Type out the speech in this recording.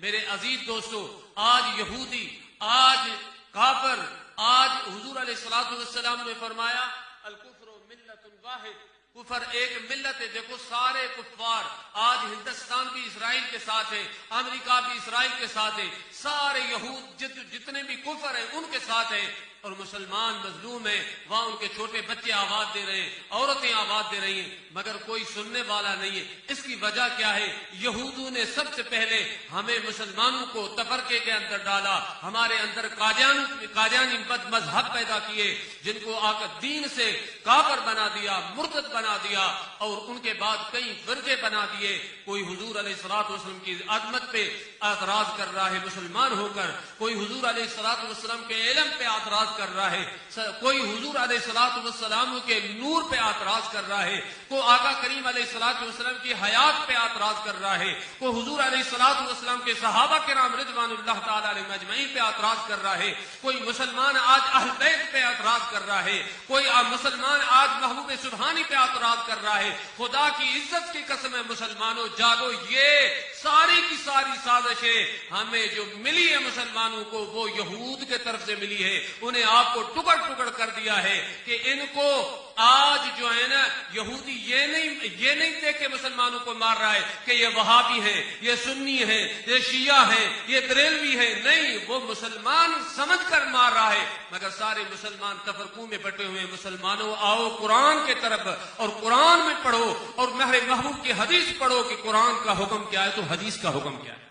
میرے عزیز دوستو، آج یہودی، آج کافر، آج حضور علیہ الصلوۃ والسلام نے فرمایا الکفر ملت واحد، کفر ایک ملت ہے۔ دیکھو سارے کفار، آج ہندوستان بھی اسرائیل کے ساتھ ہے، امریکہ بھی اسرائیل کے ساتھ ہے، سارے یہود جتنے بھی کفر ہیں ان کے ساتھ ہے، اور مسلمان مظلوم ہیں، وہاں ان کے چھوٹے بچے آواز دے رہے ہیں، عورتیں آواز دے رہی ہیں، مگر کوئی سننے والا نہیں ہے۔ اس کی وجہ کیا ہے؟ یہودوں نے سب سے پہلے ہمیں مسلمانوں کو تفرقے کے اندر ڈالا، ہمارے اندر قادیانی بد مذہب پیدا کیے، جن کو آ کر دین سے کافر بنا دیا، مرتد بنا دیا، اور ان کے بعد کئی فرقے بنا دیے۔ کوئی حضور علیہ الصلوۃ والسلام کی عظمت پہ اعتراض کر رہا ہے مسلمان ہو کر، کوئی حضور علیہ الصلوۃ والسلام کے علم پہ اعتراض کر رہا ہے، کوئی حضور علیہ الصلوۃ والسلام کے نور پہ اعتراض کر رہا ہے، کوئی آقا کریم علیہ الصلوۃ والسلام کی حیات پہ اعتراض کر رہا ہے، کوئی حضور علیہ الصلوۃ والسلام کے صحابہ کرام رضوان اللہ تعالی علیہم اجمعین پہ اعتراض کر رہا ہے، کوئی مسلمان آج اہل بیت پہ اعتراض کر رہا ہے، کوئی مسلمان آج محبوب سبحانی پہ اعتراض کر رہا ہے۔ خدا کی عزت کی قسم ہے مسلمانوں جاگو، یہ ساری کی ساری سازشیں ہمیں جو ملی ہے مسلمانوں کو وہ یہود کے طرف سے ملی ہے۔ انہیں آپ کو ٹکڑ ٹکڑ کر دیا ہے کہ ان کو آج جو ہے نا یہودی یہ نہیں دیکھ کے مسلمانوں کو مار رہا ہے کہ یہ وہابی ہیں، یہ سنی ہیں، یہ شیعہ ہیں، یہ بریلوی ہیں، نہیں، وہ مسلمان سمجھ کر مار رہا ہے۔ مگر سارے مسلمان تفرقوں میں بٹے ہوئے مسلمانوں، آؤ قرآن کے طرف اور قرآن میں پڑھو اور محبوب کی حدیث پڑھو کہ قرآن کا حکم کیا ہے تو حدیث کا حکم کیا ہے۔